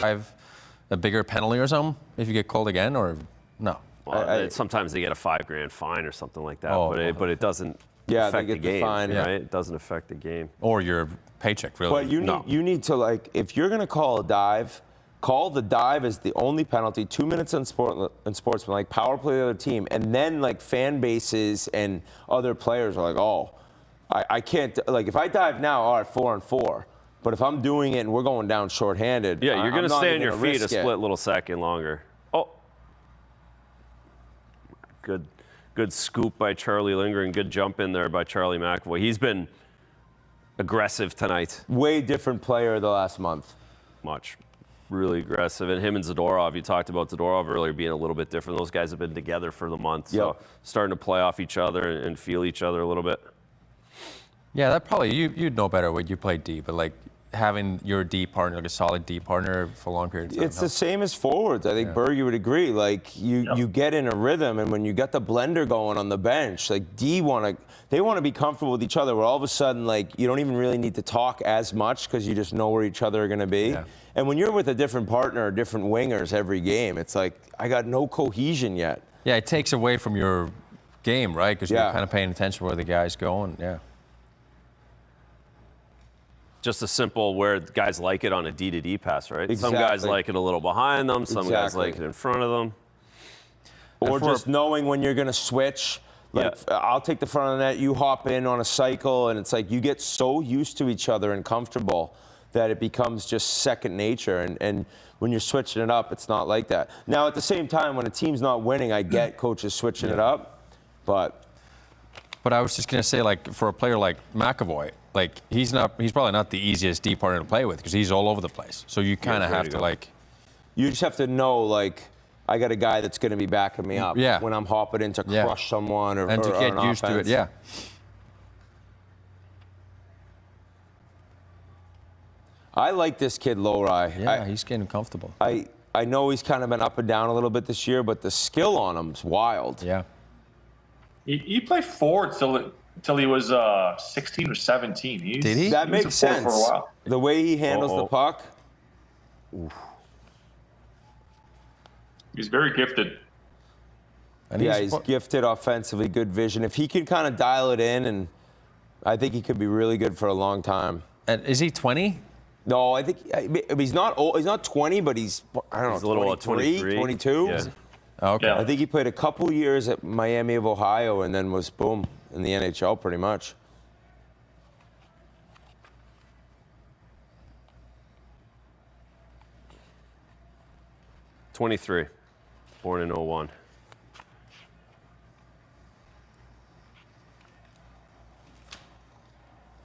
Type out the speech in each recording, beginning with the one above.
have a bigger penalty or something if you get called again, or no? Well, sometimes they get a $5,000 fine or something like that, but it doesn't affect the game, right? It doesn't affect the game. Or your paycheck, really. But you need to, like, if you're going to call a dive, call the dive as the only penalty, 2 minutes on sportsman, like power play the other team, and then like fan bases and other players are like, oh, I can't, like if I dive now, all right, 4-on-4. But if I'm doing it and we're going down shorthanded, yeah, you're going to stay on your feet a split little second longer. Oh, good scoop by Charlie Lindgren. Good jump in there by Charlie McAvoy. He's been aggressive tonight. Way different player the last month. Much. Really aggressive. And him and Zadorov, you talked about Zadorov earlier being a little bit different. Those guys have been together for the month, so starting to play off each other and feel each other a little bit. Yeah, that probably, you'd know better when you play D, but like having your D partner, like a solid D partner for a long period of time. It's the same as forwards. I think Berge would agree. Like you get in a rhythm, and when you got the blender going on the bench, like they want to be comfortable with each other. Where all of a sudden, like you don't even really need to talk as much because you just know where each other are going to be. Yeah. And when you're with a different partner, different wingers every game, it's like I got no cohesion yet. Yeah, it takes away from your game, right? Because you're kind of paying attention where the guy's going. Yeah. Just a simple where guys like it on a D-to-D pass, right? Exactly. Some guys like it a little behind them. Some guys like it in front of them. Or just knowing when you're going to switch. Like, I'll take the front of the net, you hop in on a cycle, and it's like you get so used to each other and comfortable that it becomes just second nature. And when you're switching it up, it's not like that. Now, at the same time, when a team's not winning, I get coaches switching it up, but I was just going to say, like, for a player like McAvoy, like, he's probably not the easiest D partner to play with because he's all over the place. So you kind of have to, like... You just have to know, like, I got a guy that's going to be backing me up when I'm hopping in to crush someone or to get used to it, I like this kid, Lowry. Yeah, he's getting comfortable. I know he's kind of been up and down a little bit this year, but the skill on him's wild. Yeah. He played forward till he was 16 or 17. Did he? That makes sense. For a while. The way he handles the puck. Oof. He's very gifted. And he's gifted offensively, good vision. If he can kind of dial it in, and I think he could be really good for a long time. And is he 20? No, I think he's not old. He's not 20, but he's, I don't know, a little 23, 22. Yeah. Okay. I think he played a couple years at Miami of Ohio and then was, boom, in the NHL pretty much. '23, born in '01.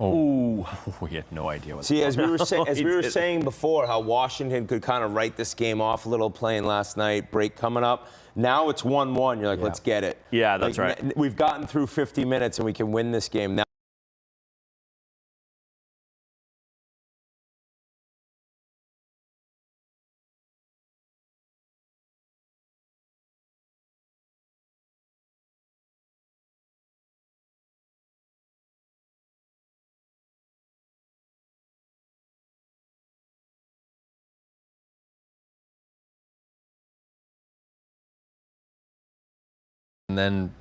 Oh, we had no idea what. See, as we were saying before, how Washington could kind of write this game off a little, playing last night, break coming up. Now it's 1-1. You're like, let's get it. Yeah, that's right. We've gotten through 50 minutes and we can win this game now. And then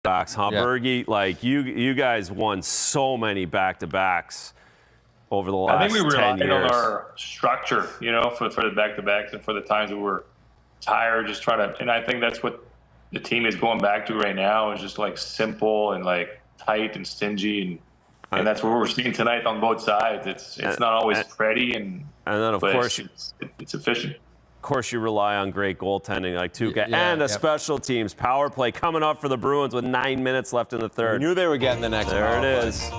backs, huh, Bergie? Like you guys won so many back-to-backs over the last 10 years. I think we relied on our structure, for the back-to-backs and for the times that we're tired, just trying to. And I think that's what the team is going back to right now, is just like simple and like tight and stingy, and that's what we're seeing tonight on both sides. It's not always pretty, and then of course it's efficient. Of course, you rely on great goaltending like Tuukka and a special teams power play coming up for the Bruins with 9 minutes left in the third. We knew they were getting the next There power it play. is.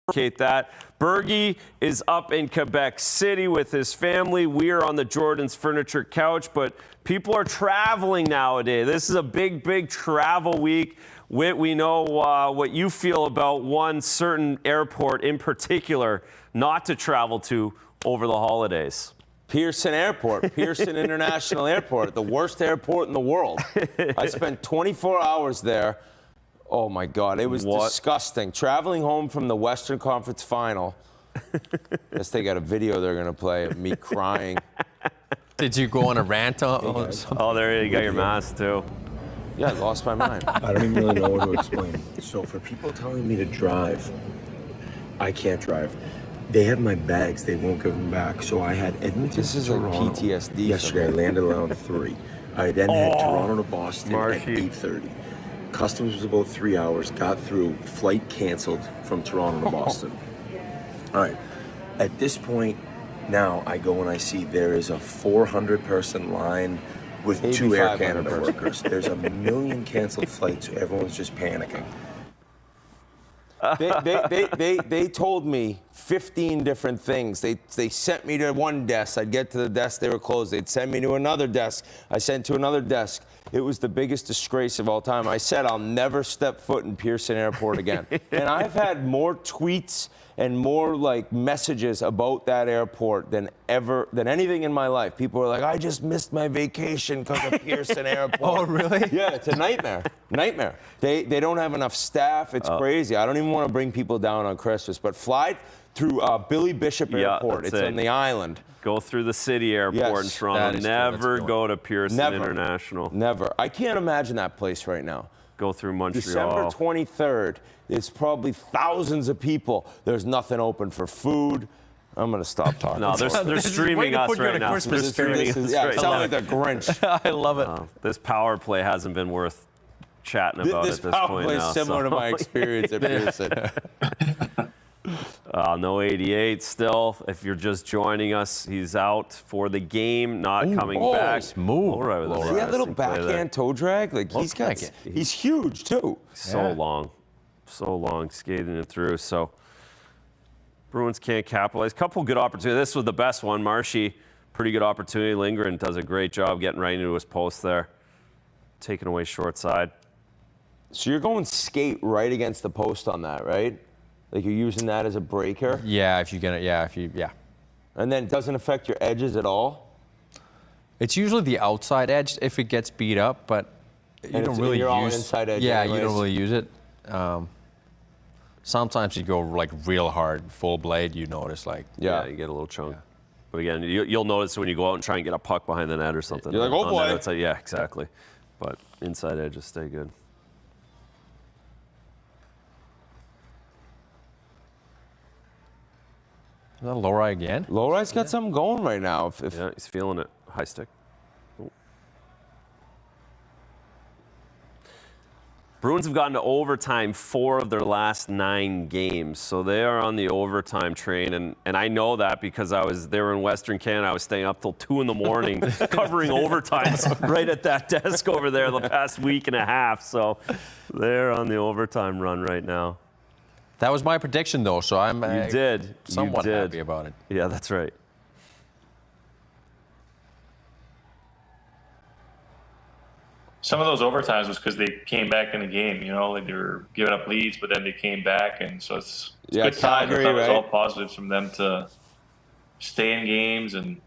reciprocate that. Bergie is up in Quebec City with his family. We are on the Jordan's Furniture couch, but people are traveling nowadays. This is a big, big travel week. Whit, we know what you feel about one certain airport in particular not to travel to over the holidays. Pearson Airport, Pearson International Airport, the worst airport in the world. I spent 24 hours there. Oh my God, it was disgusting. Traveling home from the Western Conference Final. Guess they got a video they're gonna play of me crying. Did you go on a rant on something? Oh, there you got your mask too. Yeah, I lost my mind. I don't even really know what to explain. So for people telling me to drive, I can't drive. They have my bags. They won't give them back. So I had Edmonton This is to like Toronto. PTSD. Yesterday, I landed around 3. I then had Toronto to Boston Marshy. at 8:30. Customs was about 3 hours. Got through. Flight canceled from Toronto to Boston. All right. At this point, now I go and I see there is a 400-person line with 2 Air 8,500 Canada person. workers. There's a million canceled flights. So everyone's just panicking. They told me 15 different things. They sent me to one desk. I'd get to the desk, they were closed. They'd send me to another desk. I sent to another desk. It was the biggest disgrace of all time. I said I'll never step foot in Pearson Airport again. And I've had more tweets and more like messages about that airport than anything in my life. People were like, I just missed my vacation because of Pearson Airport. Oh, really? Yeah, it's a nightmare. Nightmare. They don't have enough staff. It's crazy. I don't even want to bring people down on Christmas, but fly through Billy Bishop Airport. It's on the island. Go through the city airport in Yes, Toronto. that is true. Never That's go to Pearson International. Never. I can't imagine that place right now. Go through Montreal. December 23rd, there's probably thousands of people. There's nothing open for food. I'm going to stop talking. No, they're Way streaming to us put you on right a now. Christmas They're spirit. streaming us Yeah, right sound now. like the Grinch. I love it. This power play hasn't been worth chatting about This at this power point play now. is similar to my experience at Pearson. No 88 still. If you're just joining us, he's out for the game, not coming back. move. All right with Low the See that little Rask play there. backhand toe drag? Like he's huge too. So long skating it through. So Bruins can't capitalize. Couple good opportunities. This was the best one. Marshy, pretty good opportunity. Lindgren does a great job getting right into his post there. Taking away short side. So you're going skate right against the post on that, right? Like you're using that as a breaker? Yeah, if you get it. Yeah. And then it doesn't affect your edges at all? It's usually the outside edge if it gets beat up, but you don't really you're all use. inside edge Yeah, anyways. you don't really use it. Sometimes you go like real hard, full blade. You notice like. Yeah. You get a little chunk. But again, you'll notice when you go out and try and get a puck behind the net or something. You're like, oh on boy. that outside. Yeah, exactly. But inside edges stay good. Is that Lowry again? Lowry's got something going right now. Yeah, he's feeling it. High stick. Oh. Bruins have gotten to overtime 4 of their last 9 games, so they are on the overtime train, and I know that because they were in Western Canada. I was staying up till 2 in the morning covering overtimes right at that desk over there the past week and a half. So they're on the overtime run right now. That was my prediction though, so I'm somewhat happy about it. Yeah, that's right. Some of those overtimes was because they came back in the game, like they were giving up leads, but then they came back, and so it's good times. I Calgary, thought it was right? all positives from them to stay in games and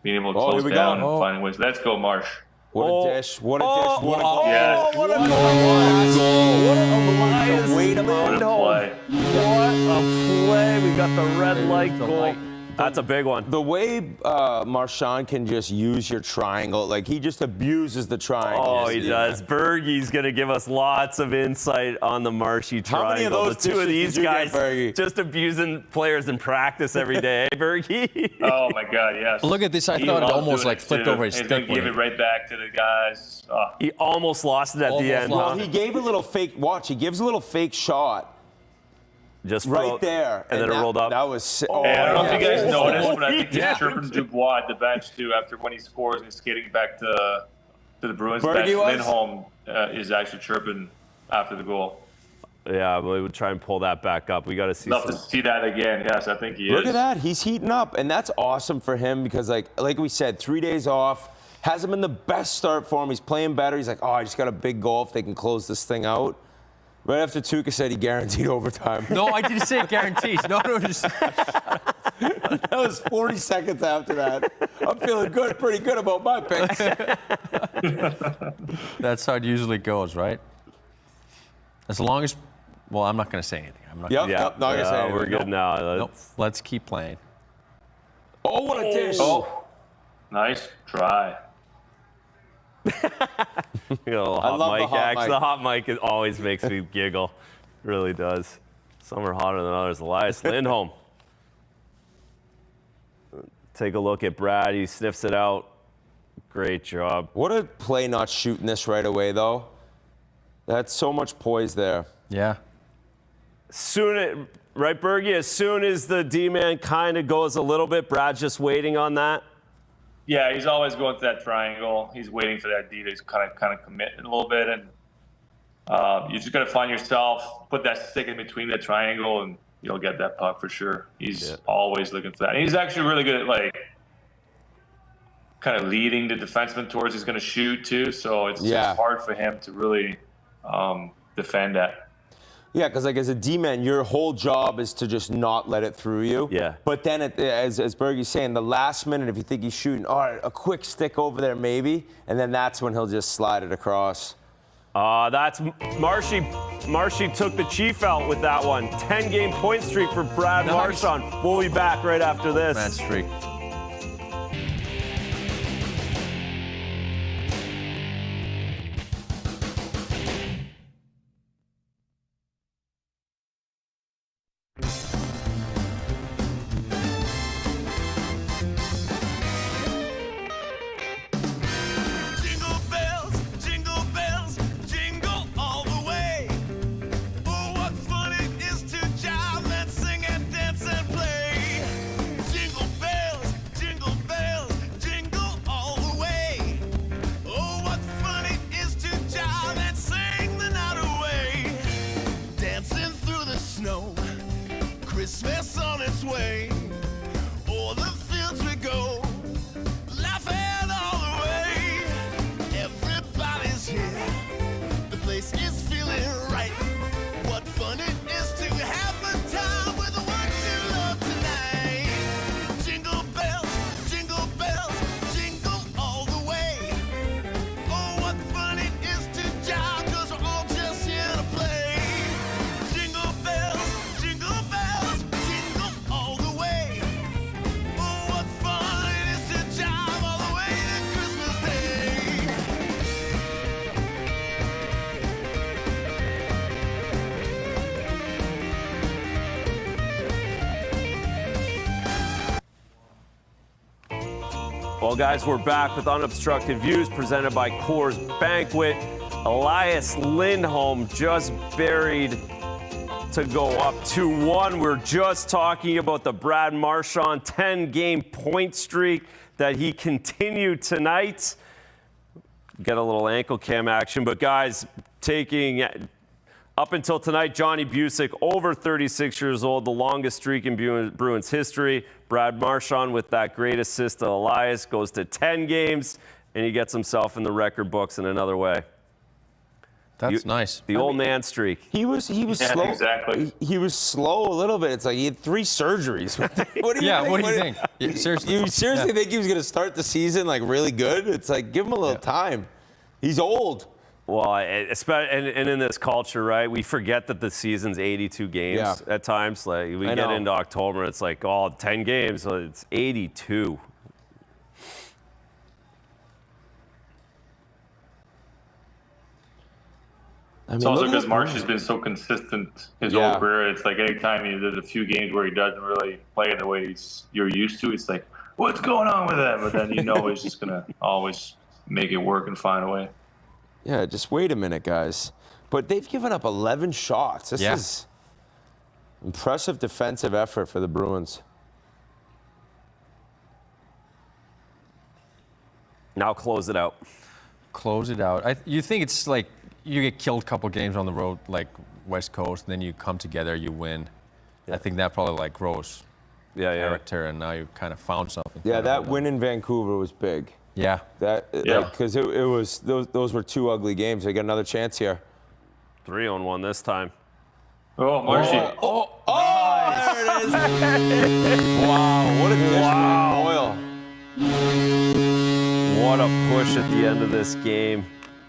being able to close here we down go. and finding ways. Let's go, Marsh. What a dish. What a dish. What a goal. Yes. What a goal! What a Wait a What minute. a play. What a play! We got the red light goal. That's a big one. The way Marchand can just use your triangle, like he just abuses the triangle. Oh, he does. Bergie's going to give us lots of insight on the Marshy triangle. How many of those the two of dishes these did you guys get, Bergie? just abusing players in practice every day, Bergie. Oh my God, yes. Look at this. I He thought it loves almost doing like it, flipped too. over his He's stick. gonna give it right back to the guys. Oh. He almost lost it at the Almost end. lost Well, he gave a little fake, watch, he gives a little fake shot Just right there. And then it rolled up. That was, And I don't know if you guys yeah. noticed, but I think Yeah. he's chirping Dubois at the bench too after when he scores and he's skating back to the Bruins Bergie bench. was? Lindholm is actually chirping after the goal. Yeah, we would try and pull that back up. We got to see. Love to see that again. Yes, I think he is. Look at that. He's heating up, and that's awesome for him because, like we said, 3 days off. Hasn't been the best start for him. He's playing better. He's like, oh, I just got a big goal if they can close this thing out. Right after Tuukka said he guaranteed overtime. No, I didn't say guarantees. No, just. That was 40 seconds after that. I'm feeling good, pretty good about my picks. That's how it usually goes, right? As long as, well, I'm not going to say anything. I'm not. Yep, not gonna say anything. We're good now. Nope. Let's keep playing. Oh, what a dish. Oh, nice try. You know, I love the hot mic. The hot mic always makes me giggle. Really does. Some are hotter than others. Elias Lindholm. Take a look at Brad. He sniffs it out. Great job. What a play not shooting this right away, though. That's so much poise there. Yeah. Right, Bergie? As soon as the D-man kind of goes a little bit, Brad's just waiting on that. Yeah, he's always going to that triangle. He's waiting for that D to kind of commit a little bit, and you just got to find yourself, put that stick in between the triangle, and you'll get that puck for sure. He's always looking for that. And he's actually really good at like kind of leading the defenseman towards he's going to shoot too. So it's just hard for him to really defend that. Yeah, because like as a D-man, your whole job is to just not let it through you. Yeah. But then, as Bergie's saying, the last minute, if you think he's shooting, all right, a quick stick over there maybe, and then that's when he'll just slide it across. That's Marshy. Marshy took the Chief out with that one. 10-game point streak for Brad Marchand. We'll be back right after this. Man streak. Christmas on its way. O'er the fields we go, laughing all the way. Everybody's here, the place is feeling right. What fun it is to have a time with the ones you love tonight. Jingle bells, jingle all the way. Oh, what fun it is to jive, 'cause we're all just here to play. Jingle bells, jingle all the way. Oh, what fun it is to jive all the way to Christmas Day. Well, guys, we're back with Unobstructed Views presented by Coors Banquet. Elias Lindholm just buried to go up 2-1. We're just talking about the Brad Marchand 10-game point streak that he continued tonight. Get a little ankle cam action, but guys, taking up until tonight, Johnny Busick, over 36 years old, the longest streak in Bruins history. Brad Marchand with that great assist to Elias goes to 10 games, and he gets himself in the record books in another way. That's nice. The old man streak. He was slow. Exactly. He was slow a little bit. It's like he had 3 surgeries. What do you think? What do you think? Yeah, seriously. You seriously think he was going to start the season like really good? It's like give him a little time. He's old. Well, and in this culture, right, we forget that the season's 82 games at times. Like we get into October, it's like, 10 games, so it's 82. I mean, It's also look because at Marsh has been so consistent his whole career. It's like anytime there's a few games where he doesn't really play in the way you're used to, it's like, what's going on with him? But then he's just going to always make it work and find a way. Yeah, just wait a minute, guys. But they've given up 11 shots. This is impressive defensive effort for the Bruins. Now close it out. Close it out. You think it's like you get killed a couple games on the road, like West Coast, and then you come together, you win. I think that probably like grows character, and now you kind of found something. Yeah, that win in Vancouver was big. Yeah. Because it was those were 2 ugly games. They got another chance here. 3-on-1 this time. Oh, Marshy. There it is. Wow, what a dish from Boyle. What a push at the end of this game.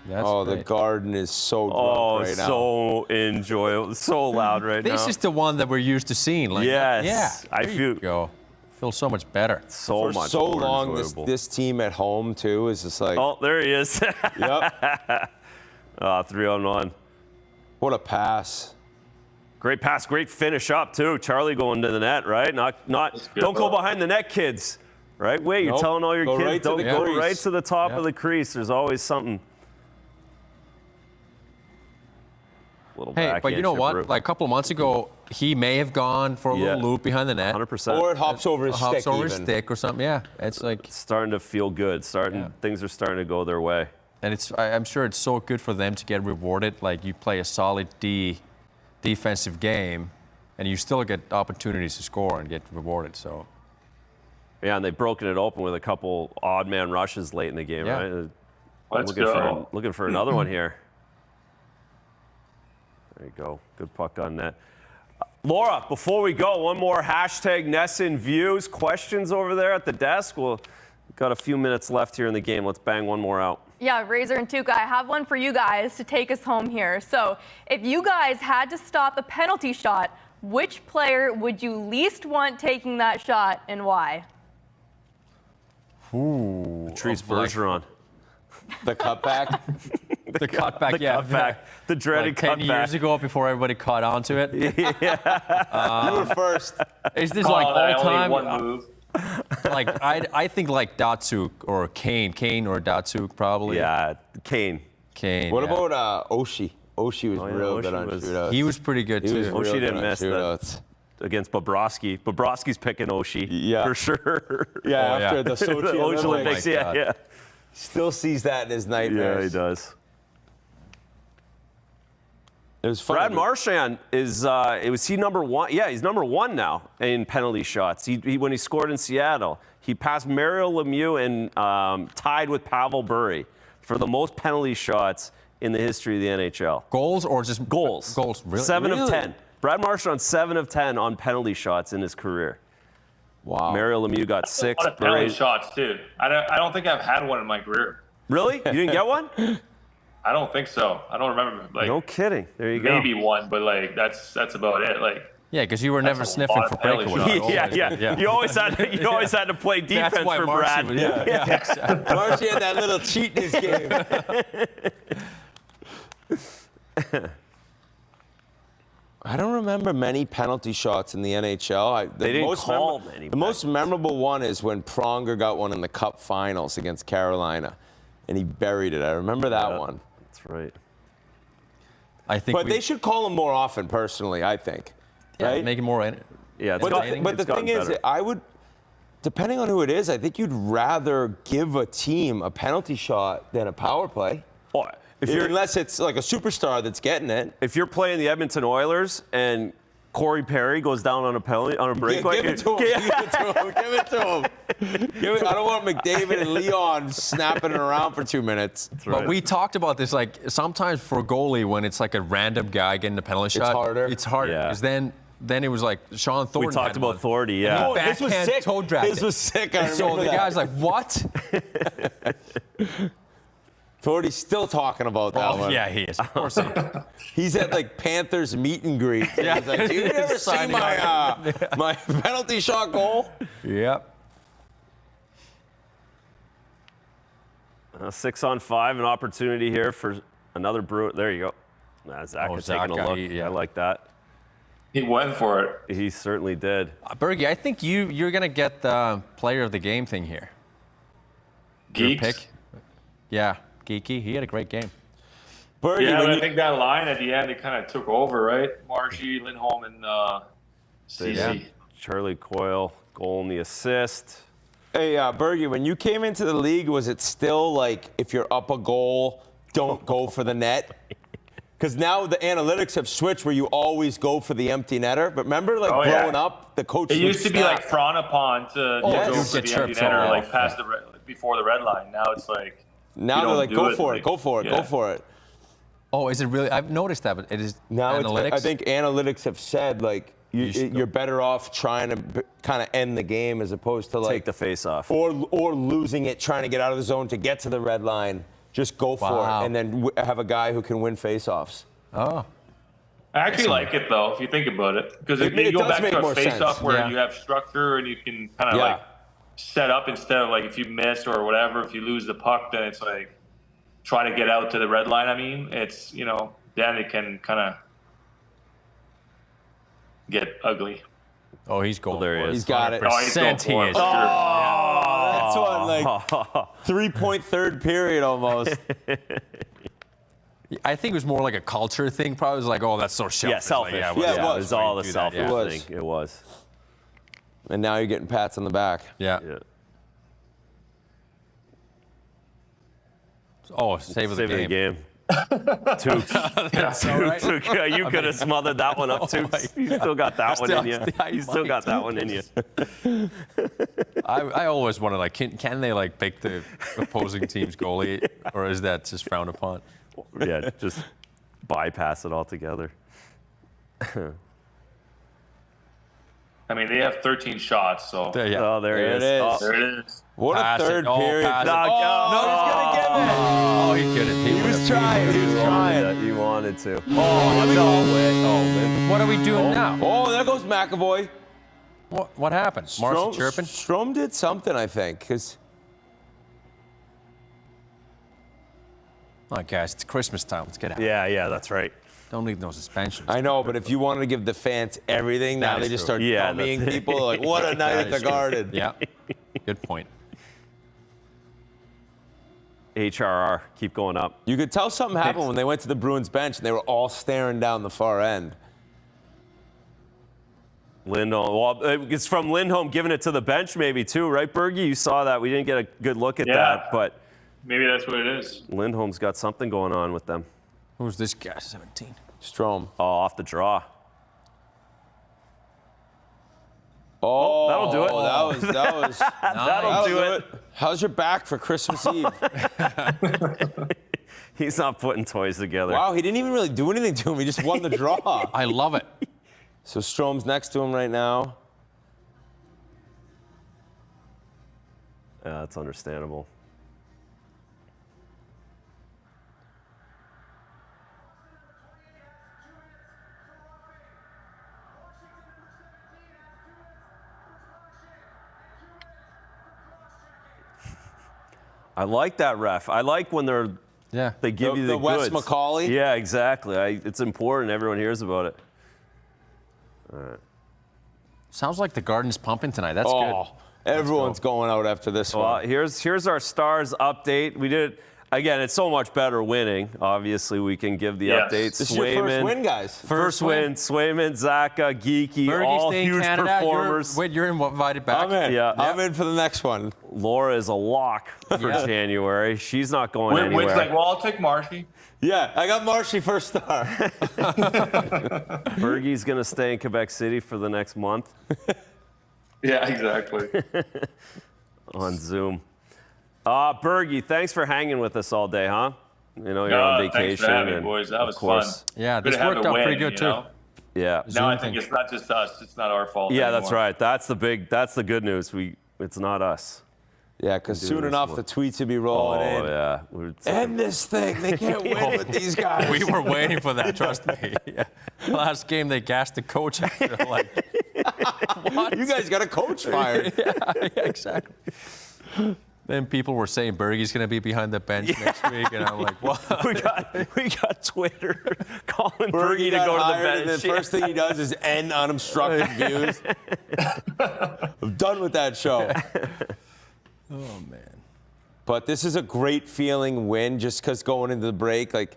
That's The great. Garden is so drunk right now. So enjoyable. So loud right now. This is the one that we're used to seeing. Like, Yes. Yeah. I There feel- you go. Feels so much better. so For much so more long, enjoyable. this team at home too is just like, Oh, there he is. yep. 3-on-1. What a pass. Great pass, great finish up too. Charlie going to the net, right? Not. good. Don't go behind the net, kids. Right? Wait, you're Nope. telling all your Go kids right to don't the go crease. right to the top Yeah. of the crease. There's always something. Little Hey, but you know backhand what? chip Like a couple of months ago, he may have gone for a little loop behind the net. 100%. Or it hops over his Hops stick over his even. stick or something. Yeah, it's like, Starting to feel good. Things are starting to go their way. and I'm sure it's so good for them to get rewarded. Like you play a solid defensive game, and you still get opportunities to score and get rewarded. So Yeah, and they've broken it open with a couple odd man rushes late in the game, Yeah. right? Let's looking go. looking for another one here. There you go. Good puck on net. Laura, before we go, one more hashtag NESN views. Questions over there at the desk. We've got a few minutes left here in the game. Let's bang one more out. Yeah, Razor and Tuukka, I have one for you guys to take us home here. So if you guys had to stop a penalty shot, which player would you least want taking that shot and why? Patrice Bergeron. The cutback. the cutback, The cutback. The dreaded like 10 cutback. years ago, before everybody caught on to it. You were first. Is this like all only time? one move. Like I think like Datsuk or Kane or Datsuk probably. Yeah, Kane. Kane. What yeah. about Oshie? Oshie was yeah, real Oshie good on was- shootouts. He was pretty good He was too. real Oshie good didn't on miss that. shootouts. Against Bobrovsky. Bobrovsky's picking Oshie. Yeah. For sure. Yeah, Oh, yeah. after the The Sochi Oshie Olympics. Olympics, Oh my yeah, God. yeah. Still sees that in his Yeah, nightmares. he does. It was fun. Brad Marchand is was he number one? Yeah, he's number one now in penalty shots. He when he scored in Seattle, he passed Mario Lemieux and tied with Pavel Bure for the most penalty shots in the history of the NHL. Goals or just Goals. Goals. Really? 7 of Really? 10. Brad Marchand 7 of 10 on penalty shots in his career. Wow. Mario Lemieux got 6. A lot of penalty Bure- shots, too. I don't think I've had one in my career. Really? You didn't get one? I don't think so. I don't remember. Like No kidding. There you go. maybe one, but like that's about it. Like Yeah, because you were never That's a sniffing lot for of penalty breakaway. shots. Yeah. You always had to play defense That's why for Marcy Brad. was- yeah. Exactly. Marcy had that little cheat in his game. I don't remember many penalty shots in the NHL. They didn't call many The most memorable one is when Pronger got one in the Cup Finals against Carolina, and he buried it. I remember that one. That's right. I think But they should call him more often, personally, I think. Right? make it more. Yeah, it's But gotten- the it's gotten thing is, better. I would, depending on who it is, I think you'd rather give a team a penalty shot than a power play. Oh, Unless it's like a superstar that's getting it. if you're playing the Edmonton Oilers and Corey Perry goes down on a penalty on a breakaway, Give it to him. Give it to him. Give it to him. I don't want McDavid and Leon snapping it around for 2 minutes. But we talked about this, like sometimes for a goalie when it's like a random guy getting a penalty shot, harder. It's harder Yeah. because then it was like Sean Thornton. we talked had about one. Thornty, yeah. Oh, this was Backhand sick. toe drag This it. was sick. I And so remember the that. guy's like, "What?" Thornty's still talking about that one. Yeah, he is. Of course he is. He's at like Panthers meet and greet. Yeah. He's like, you ever see my penalty shot goal? Yep. 6-on-5, an opportunity here for another Bruin. There you go. Nah, Zach Oh, is taking a Zach, look. yeah. I like that. he went for it. He certainly did. Bergie, I think you're gonna get the player of the game thing here. Your Geeks. pick. Yeah, Geeky. He had a great game. Bergie, Yeah, when but I you- think that line at the end, it kind of took over, right? Marshy, Lindholm, and CC. Yeah. Charlie Coyle, goal and the assist. Hey, Bergie, when you came into the league, was it still like if you're up a goal, don't go for the net? Because now the analytics have switched where you always go for the empty netter. But remember, like growing up, the coach It used to be snap. like frowned upon to yes. go You'd for get the empty tripped netter, off. like past before the red line. Now it's like Now they're like, go for it, go for it, go for it. Oh, is it really? I've noticed that, but it is Now analytics. I think analytics have said like you're better off trying to kind of end the game as opposed to like Take the face off. or losing it, trying to get out of the zone to get to the red line. Just go for Wow. it, and then have a guy who can win faceoffs. Oh, I actually like it though, if you think about it, because if It you go does back make to more a face-off sense. where Yeah. you have structure and you can kind of Yeah. like set up instead of like if you miss or whatever, if you lose the puck, then it's like try to get out to the red line. I mean, it's then it can kind of get ugly. oh, he's going. there he for is. He's got it. Oh, he's going 100% he for it, is. for sure. That's what like 3-point third period almost. I think it was more like a culture thing. Probably was like, oh, that's so selfish. Yeah, selfish. Like, Yeah, it It was. was all the Do that, selfish yeah. It was. thing. It was. And now you're getting pats on the back. Yeah. Yeah. Oh, save of the Save game. the game. Tuukka, you could have smothered that one up, too. You still got that one in you. You still got that one in you. I always wonder, like, can they like pick the opposing team's goalie, or is that just frowned upon? Yeah, just bypass it altogether. I mean, they have 13 shots, so Yeah. Oh, there There he it is. is. Oh. there it is. What Pass a it. third Oh, period. pass it. No, No, he's gonna give it. Oh, he couldn't. He was trying. He was trying. You wanted to. Oh, here we go. What are we doing now? Oh, there goes McAvoy. What happened? Marcy chirping? Strome did something, I think, because Oh, guys, it's Christmas time. Let's get out. Yeah, that's right. Don't leave no suspensions. I know, but if you wanted to give the fans everything, now That they is just true. start Yeah, dummying that's- people. Like, what a night at the Garden. Yeah. Good point. HRR, keep going up. You could tell something happened when they went to the Bruins bench and they were all staring down the far end. Lindholm. Well, it's from Lindholm giving it to the bench, maybe too, right, Bergie? You saw that. We didn't get a good look at Yeah. that, but Maybe that's what it is. Lindholm's got something going on with them. Who's this guy? 17. Strome. Oh, off the draw. Oh, that'll do it. That was. That'll do it. How's your back for Christmas Eve? He's not putting toys together. Wow, he didn't even really do anything to him. He just won the draw. I love it. So Strome's next to him right now. Yeah, that's understandable. I like that ref. I like when Yeah. they give you the Wes goods. McCauley? Yeah, exactly. It's important. Everyone hears about it. Sounds like the Garden's pumping tonight. That's Oh, good. everyone's going out after this Well, one. here's our Stars update. We did again. It's so much better winning. Obviously, we can give the Yes. updates. This is your first win, guys. First win. Swayman, Zaka, Geeky, Fergie's all staying huge Canada. performers. You're invited back. I'm in. Yeah. I'm in for the next one. Laura is a lock for Yeah. January. She's not going Wynn's anywhere. like, well, I'll take Marshy. Yeah, I got Marshy first star. Bergie's going to stay in Quebec City for the next month Yeah, exactly. on Zoom. Bergie, thanks for hanging with us all day, huh? You know, you're on Thanks vacation. for having me, and boys. That of was course, fun. Yeah, Good this to have worked a out win, pretty good, you too. know? Yeah. Now I Zoom think thing. it's not just us. It's not our fault Yeah, anymore. that's right. That's the good news. It's not us. Yeah, because Do soon this enough one. the tweets will be rolling in. yeah. End this thing. They can't win with these guys. We were waiting for that, trust me. Yeah. Last game, they gassed the coach after, like, what? You guys got a coach fired. yeah, exactly. Then people were saying Bergie's going to be behind the bench next week, and I'm like, what? we got Twitter calling Bergie to got go to the hired, and bench. the first thing he does is end unobstructed views. I'm done with that show. Oh, man. But this is a great feeling win just because going into the break, like,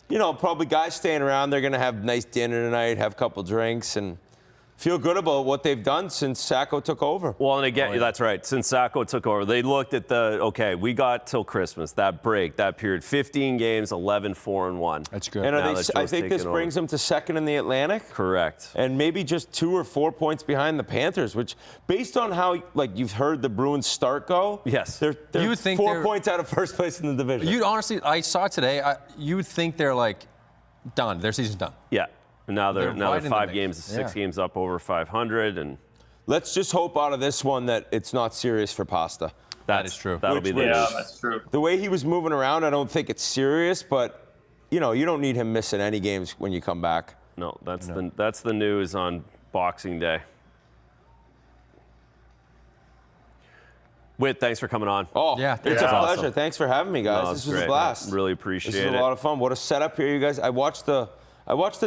you know, probably guys staying around, they're going to have nice dinner tonight, have a couple drinks, and feel good about what they've done since Sacco took over. Well, and again, that's right. Since Sacco took over, they looked at we got till Christmas, that break, that period, 15 games, 11-4-1. That's good. And Now I think this brings them to second in the Atlantic. Correct. And maybe just 2 or 4 points behind the Panthers, which, based on how you've heard the Bruins start go, yes, they're You think 4 points out of first place in the division. You honestly, I saw today. You would think they're like done. Their season's done. Yeah. And now they're right in the 5 mix. games, 6 Yeah. games up over 500, and Let's just hope out of this one that it's not serious for Pasta. That is true. That'll be the Yeah, news. that's true. The way he was moving around, I don't think it's serious, but you don't need him missing any games when you come back. No, that's the news on Boxing Day. Whit, thanks for coming on. Oh, Yeah, it's a awesome. pleasure. Thanks for having me, guys. No, this it's was a great. blast. Really appreciate This it. was a lot of fun. What a setup here, you guys. I watched the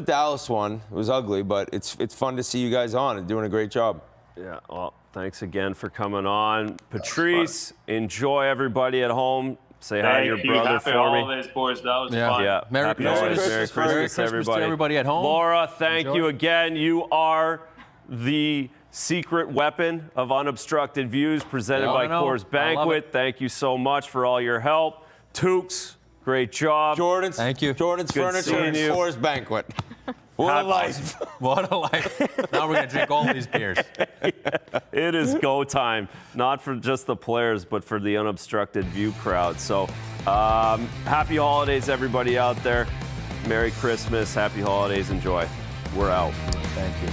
Dallas one. It was ugly, but it's fun to see you guys on and doing a great job. Yeah, well, thanks again for coming on. Patrice, enjoy everybody at home. Say hi to your brother Happy for me. holidays, boys. That was Yeah. fun. Yeah, Merry happy Christmas. holidays. Merry Christmas to everybody. everybody at home. Laura, thank Enjoy. you again. You are the secret weapon of Unobstructed Views presented Yeah, by I know. Coors I love Banquet. Thank you so much for all your help. Tukes, great job. Jordan's Thank you. Jordan's Good Furniture seeing and you. Coors Banquet. What a Happy- life. What a life. Now we're going to drink all these beers. It is go time, not for just the players, but for the Unobstructed View crowd. So happy holidays, everybody out there. Merry Christmas, happy holidays, enjoy. We're out. Thank you.